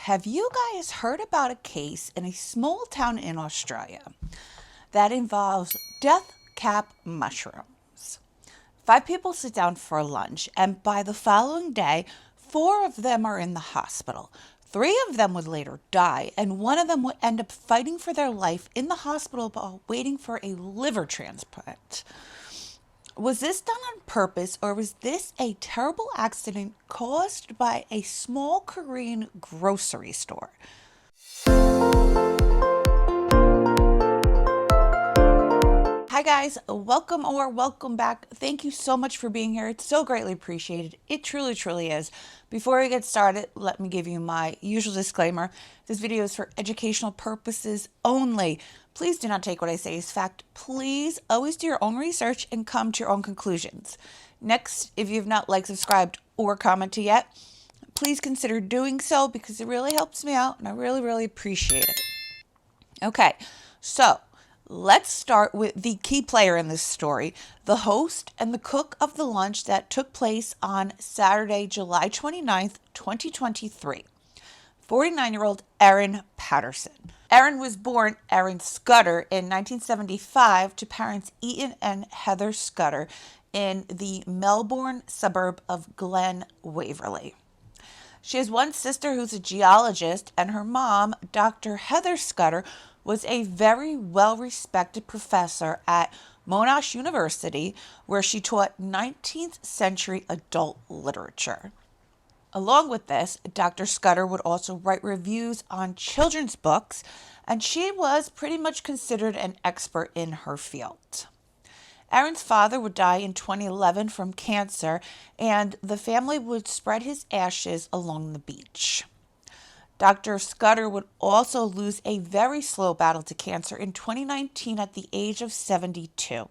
have you guys heard about a case in a small town in Australia that involves death cap mushrooms? 5 people sit down for lunch, and by the following day, 4 of them are in the hospital. 3 of them would later die, and one of them would end up fighting for their life in the hospital while waiting for a liver transplant. Was this done on purpose, or was this a terrible accident caused by a small Korean grocery store? Hi guys, welcome back. Thank you so much for being here. It's so greatly appreciated. It truly is. Before we get started, let me give you my usual disclaimer. This video is for educational purposes only. Please do not take what I say as fact. Please always do your own research and come to your own conclusions. Next, if you've not liked, subscribed, or commented yet, please consider doing so because it really helps me out and I really appreciate it. Okay, so let's start with the key player in this story, the host and the cook of the lunch that took place on Saturday, July 29th, 2023. 49-year-old Erin Patterson. Erin was born Erin Scudder in 1975 to parents Ian and Heather Scudder in the Melbourne suburb of Glen Waverley. She has one sister who's a geologist, and her mom, Dr. Heather Scudder, was a very well-respected professor at Monash University, where she taught 19th century adult literature. Along with this, Dr. Scudder would also write reviews on children's books, and she was pretty much considered an expert in her field. Erin's father would die in 2011 from cancer, and the family would spread his ashes along the beach. Dr. Scudder would also lose a very slow battle to cancer in 2019 at the age of 72.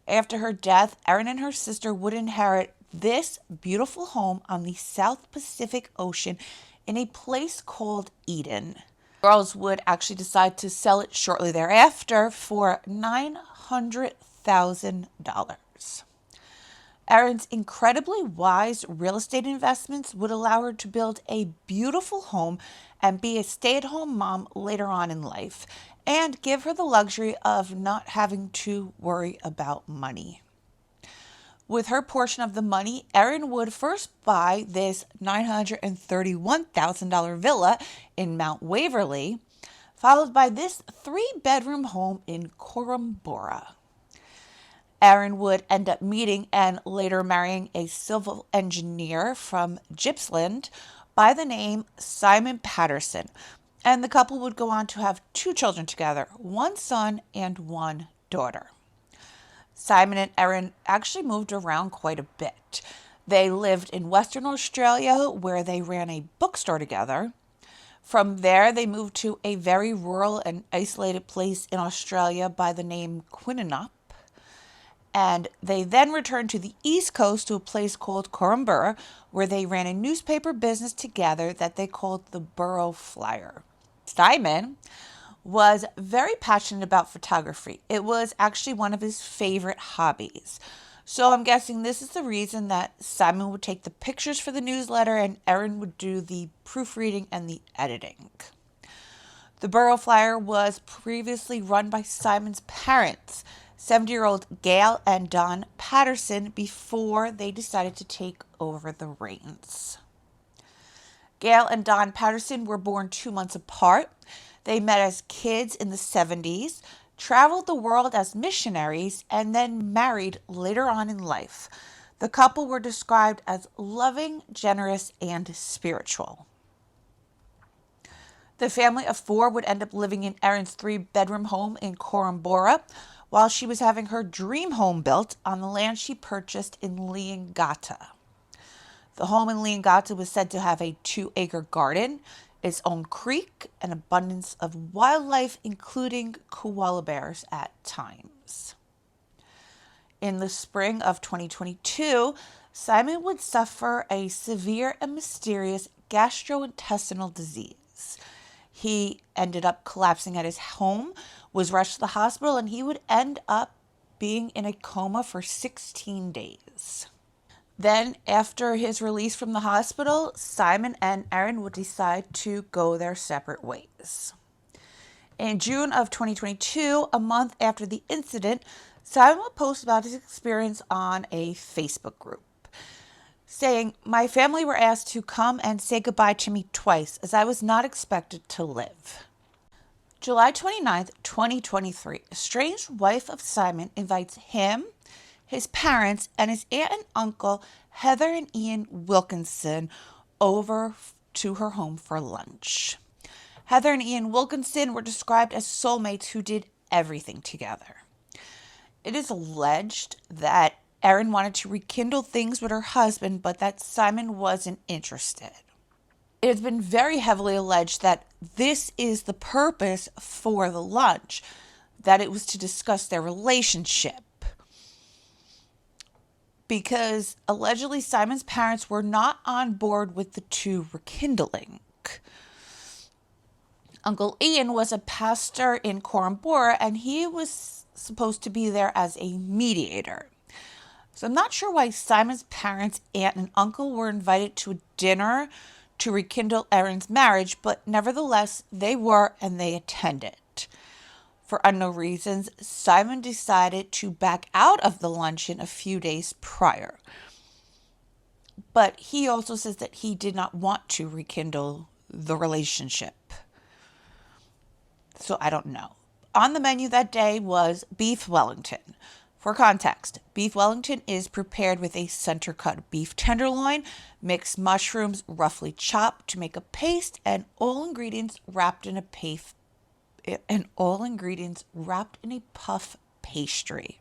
After her death, Erin and her sister would inherit this beautiful home on the South Pacific Ocean in a place called Eden. The girls would actually decide to sell it shortly thereafter for $900,000. Erin's incredibly wise real estate investments would allow her to build a beautiful home and be a stay-at-home mom later on in life, and give her the luxury of not having to worry about money. With her portion of the money, Erin would first buy this $931,000 villa in Mount Waverly, followed by this 3-bedroom home in Korumbura. Erin would end up meeting and later marrying a civil engineer from Gippsland by the name Simon Patterson, and the couple would go on to have 2 children together, 1 son and 1 daughter. Simon and Erin actually moved around quite a bit. They lived in Western Australia, where they ran a bookstore together. From there, they moved to a very rural and isolated place in Australia by the name Quinninup. And they then returned to the East Coast to a place called Korumbura, where they ran a newspaper business together that they called the Borough Flyer. Simon was very passionate about photography. It was actually one of his favorite hobbies. So I'm guessing this is the reason that Simon would take the pictures for the newsletter and Erin would do the proofreading and the editing. The Borough Flyer was previously run by Simon's parents, 70-year-old Gail and Don Patterson, before they decided to take over the reins. Gail and Don Patterson were born 2 months apart. They met as kids in the 70s, traveled the world as missionaries, and then married later on in life. The couple were described as loving, generous, and spiritual. The family of 4 would end up living in Erin's 3-bedroom home in Korumbura, while she was having her dream home built on the land she purchased in Leongatha. The home in Leongatha was said to have a 2-acre garden, its own creek, an abundance of wildlife, including koala bears at times. In the spring of 2022, Simon would suffer a severe and mysterious gastrointestinal disease. He ended up collapsing at his home, was rushed to the hospital, and he would end up being in a coma for 16 days. Then, after his release from the hospital, Simon and Erin would decide to go their separate ways. In June of 2022, a month after the incident, Simon would post about his experience on a Facebook group, saying, "My family were asked to come and say goodbye to me twice, as I was not expected to live." July 29th, 2023, a estranged wife of Simon invites him, his parents, and his aunt and uncle, Heather and Ian Wilkinson, over to her home for lunch. Heather and Ian Wilkinson were described as soulmates who did everything together. It is alleged that Erin wanted to rekindle things with her husband, but that Simon wasn't interested. It has been very heavily alleged that this is the purpose for the lunch, that it was to discuss their relationship. Because allegedly Simon's parents were not on board with the two rekindling. Uncle Ian was a pastor in Korambora, and he was supposed to be there as a mediator. So I'm not sure why Simon's parents, aunt, and uncle were invited to a dinner to rekindle Erin's marriage, but nevertheless, they were, and they attended. For unknown reasons, Simon decided to back out of the luncheon a few days prior. But he also says that he did not want to rekindle the relationship. So I don't know. On the menu that day was beef Wellington. For context, beef Wellington is prepared with a center-cut beef tenderloin, mixed mushrooms roughly chopped to make a paste, and all ingredients wrapped in a puff pastry.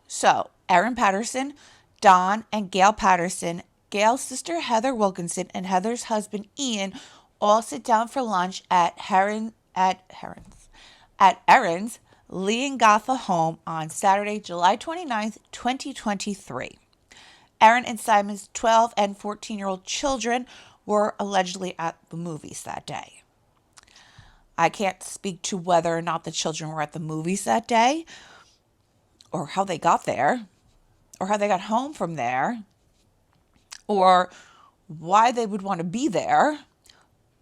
So, Erin Patterson, Don, and Gail Patterson, Gail's sister Heather Wilkinson, and Heather's husband Ian all sit down for lunch at Erin's Leongatha home on Saturday, July 29th, 2023. Erin and Simon's 12 and 14-year-old children were allegedly at the movies that day. I can't speak to whether or not the children were at the movies that day, or how they got there, or how they got home from there, or why they would want to be there,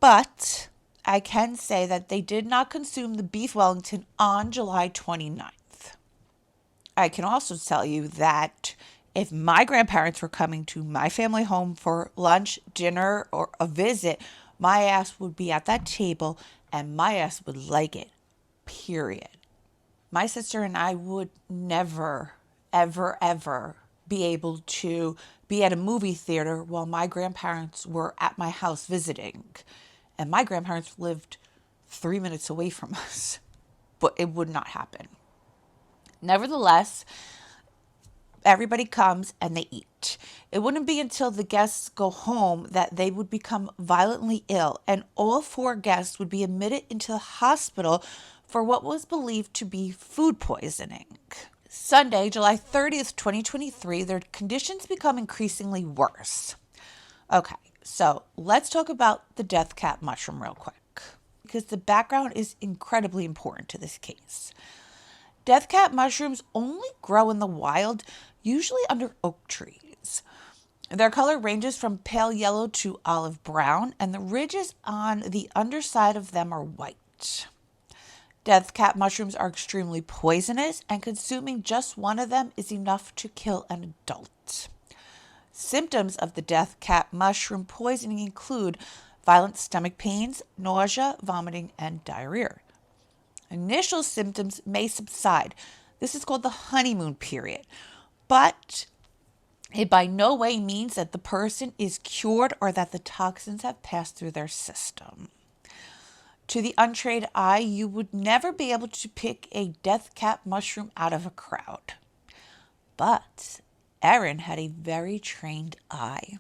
but I can say that they did not consume the beef Wellington on July 29th. I can also tell you that if my grandparents were coming to my family home for lunch, dinner, or a visit, my ass would be at that table and my ass would like it, period. My sister and I would never, ever, ever be able to be at a movie theater while my grandparents were at my house visiting. And my grandparents lived 3 minutes away from us, but it would not happen. Nevertheless, everybody comes and they eat. It wouldn't be until the guests go home that they would become violently ill, and all 4 guests would be admitted into the hospital for what was believed to be food poisoning. Sunday, July 30th, 2023, their conditions become increasingly worse. Okay, so let's talk about the death cap mushroom real quick, because the background is incredibly important to this case. Death cap mushrooms only grow in the wild, usually under oak trees. Their color ranges from pale yellow to olive brown, and the ridges on the underside of them are white. Death cap mushrooms are extremely poisonous, and consuming just one of them is enough to kill an adult. Symptoms of the death cap mushroom poisoning include violent stomach pains, nausea, vomiting, and diarrhea. Initial symptoms may subside. This is called the honeymoon period, but it by no way means that the person is cured or that the toxins have passed through their system. To the untrained eye, you would never be able to pick a death cap mushroom out of a crowd. But Erin had a very trained eye.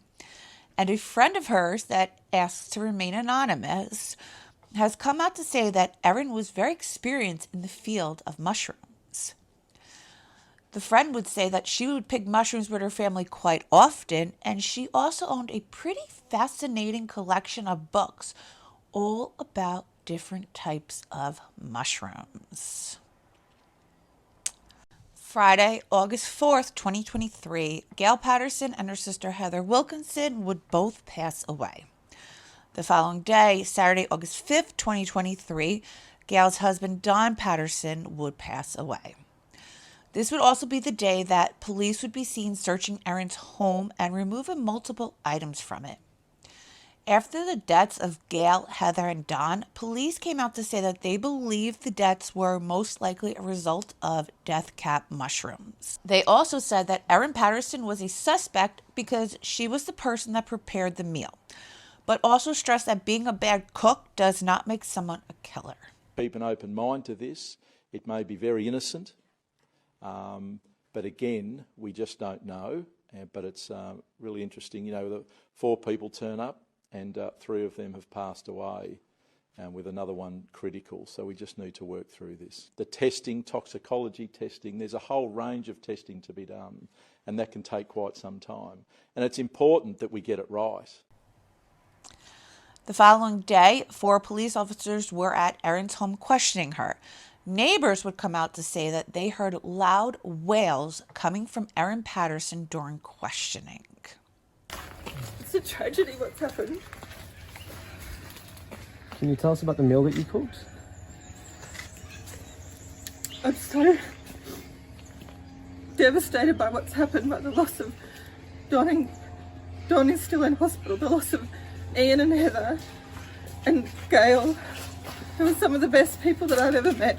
And a friend of hers that asks to remain anonymous has come out to say that Erin was very experienced in the field of mushrooms. The friend would say that she would pick mushrooms with her family quite often, and she also owned a pretty fascinating collection of books all about different types of mushrooms. Friday, August 4th, 2023, Gail Patterson and her sister Heather Wilkinson would both pass away. The following day, Saturday, August 5th, 2023, Gail's husband Don Patterson would pass away. This would also be the day that police would be seen searching Erin's home and removing multiple items from it. After the deaths of Gail, Heather, and Don, police came out to say that they believe the deaths were most likely a result of death cap mushrooms. They also said that Erin Patterson was a suspect because she was the person that prepared the meal, but also stressed that being a bad cook does not make someone a killer. Keep an open mind to this. It may be very innocent, but again, we just don't know. But it's really interesting. You know, the 4 people turn up, and 3 of them have passed away, with another one critical. So we just need to work through this. The testing, toxicology testing, there's a whole range of testing to be done, and that can take quite some time. And it's important that we get it right. The following day, 4 police officers were at Erin's home questioning her. Neighbors would come out to say that they heard loud wails coming from Erin Patterson during questioning. It's a tragedy what's happened. Can you tell us about the meal that you cooked? I'm so devastated by what's happened, by the loss of Don. Don is still in hospital. The loss of Ian and Heather and Gail. They were some of the best people that I've ever met.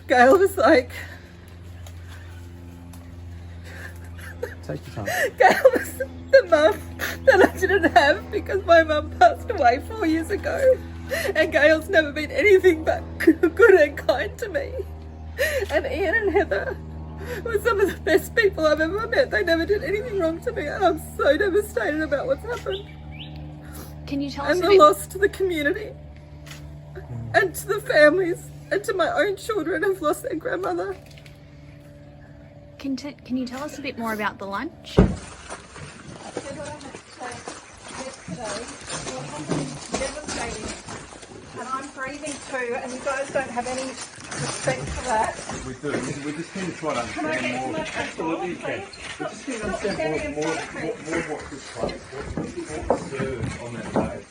Gail was like... Take your time. Gail was the mum that I didn't have because my mum passed away 4 years ago. And Gail's never been anything but good and kind to me. And Ian and Heather were some of the best people I've ever met. They never did anything wrong to me, and I'm so devastated about what's happened. Can you tell us and the loss to the community and to the families and to my own children who've lost their grandmother. Can you tell us a bit more about the lunch? And I'm grieving too, and you guys don't have any respect for that. We do. We just need to try to understand more. Absolutely, you can. We just need to understand more what took place. What was served on that day.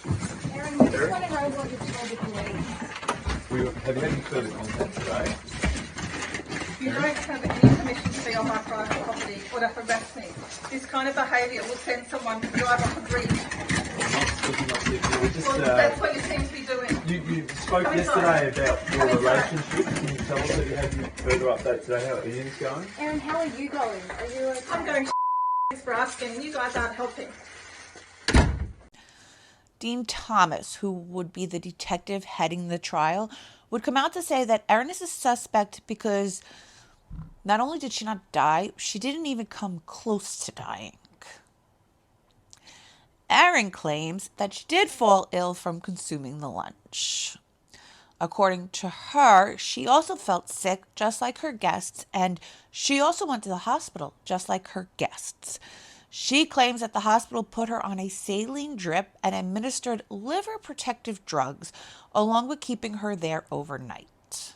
Erin, we just want to know what you told the police. Have you had any further contact today? You don't have any permission to be on my private property or to harass me. This kind of behaviour will send someone to drive off a bridge. Well, that's what you seem to be doing. You spoke yesterday about your relationship. Can you tell us that you had any further update today how Ian's going? Erin, how are you going? Are you okay? I'm going thanks for asking, and you guys aren't helping. Dean Thomas, who would be the detective heading the trial, would come out to say that Erin is a suspect because not only did she not die, she didn't even come close to dying. Erin claims that she did fall ill from consuming the lunch. According to her, she also felt sick just like her guests, and she also went to the hospital just like her guests. She claims that the hospital put her on a saline drip and administered liver protective drugs, along with keeping her there overnight.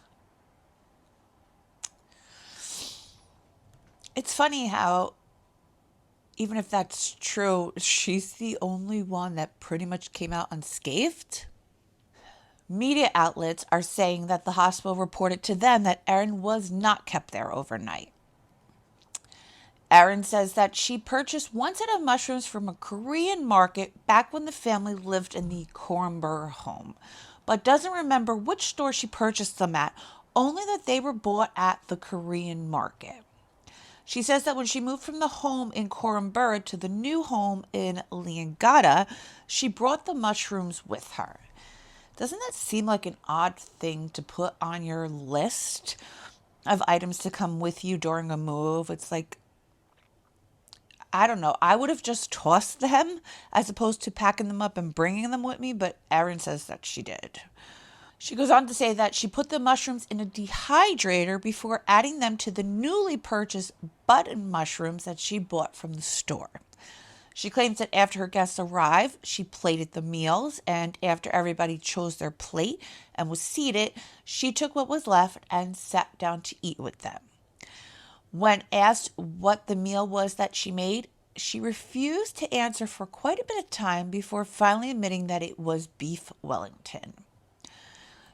It's funny how, even if that's true, she's the only one that pretty much came out unscathed. Media outlets are saying that the hospital reported to them that Erin was not kept there overnight. Erin says that she purchased one set of mushrooms from a Korean market back when the family lived in the Corumbur home, but doesn't remember which store she purchased them at, only that they were bought at the Korean market. She says that when she moved from the home in Corumbur to the new home in Leangata, she brought the mushrooms with her. Doesn't that seem like an odd thing to put on your list of items to come with you during a move? It's like, I don't know. I would have just tossed them as opposed to packing them up and bringing them with me, but Erin says that she did. She goes on to say that she put the mushrooms in a dehydrator before adding them to the newly purchased button mushrooms that she bought from the store. She claims that after her guests arrived, she plated the meals, and after everybody chose their plate and was seated, she took what was left and sat down to eat with them. When asked what the meal was that she made, she refused to answer for quite a bit of time before finally admitting that it was beef Wellington.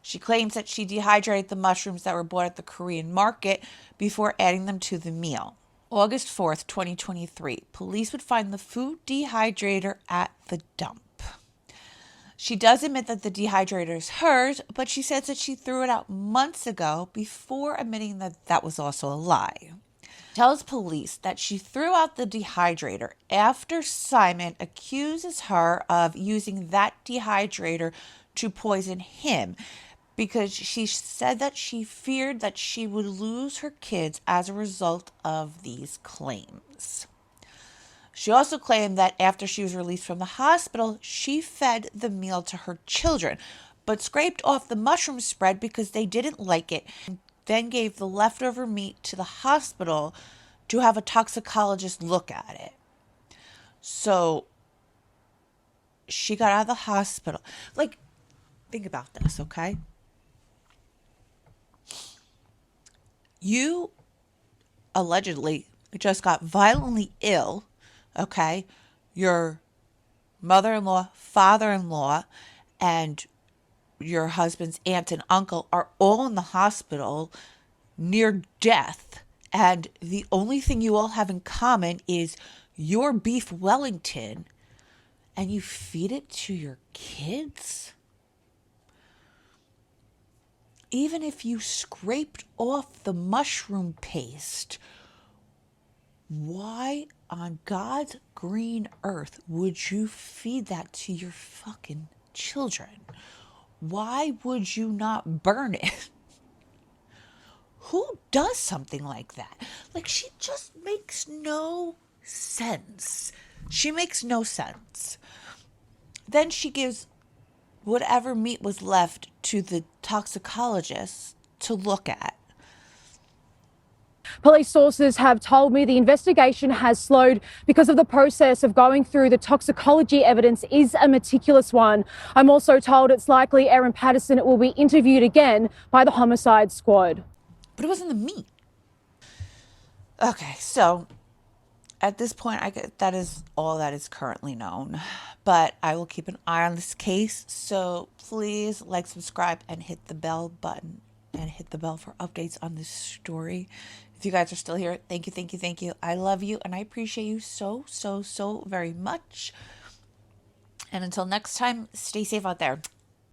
She claims that she dehydrated the mushrooms that were bought at the Korean market before adding them to the meal. August 4th, 2023, police would find the food dehydrator at the dump. She does admit that the dehydrator is hers, but she says that she threw it out months ago before admitting that that was also a lie. Tells police that she threw out the dehydrator after Simon accuses her of using that dehydrator to poison him because she said that she feared that she would lose her kids as a result of these claims. She also claimed that after she was released from the hospital, she fed the meal to her children, but scraped off the mushroom spread because they didn't like it, and then gave the leftover meat to the hospital to have a toxicologist look at it. So she got out of the hospital. Like, think about this, okay? You allegedly just got violently ill, okay? Your mother-in-law, father-in-law, and your husband's aunt and uncle are all in the hospital near death. And the only thing you all have in common is your beef Wellington, and you feed it to your kids? Even if you scraped off the mushroom paste, why on God's green earth would you feed that to your fucking children? Why would you not burn it? Who does something like that? Like, she just makes no sense. She makes no sense. Then she gives whatever meat was left to the toxicologist to look at. Police sources have told me the investigation has slowed because of the process of going through the toxicology evidence is a meticulous one. I'm also told it's likely Erin Patterson will be interviewed again by the homicide squad. But it wasn't the meat. Okay, so at this point, that is all that is currently known. But I will keep an eye on this case. So please like, subscribe, and hit the bell button. And hit the bell for updates on this story. If you guys are still here, thank you, thank you, thank you. I love you, and I appreciate you so, so, so very much. And until next time, stay safe out there.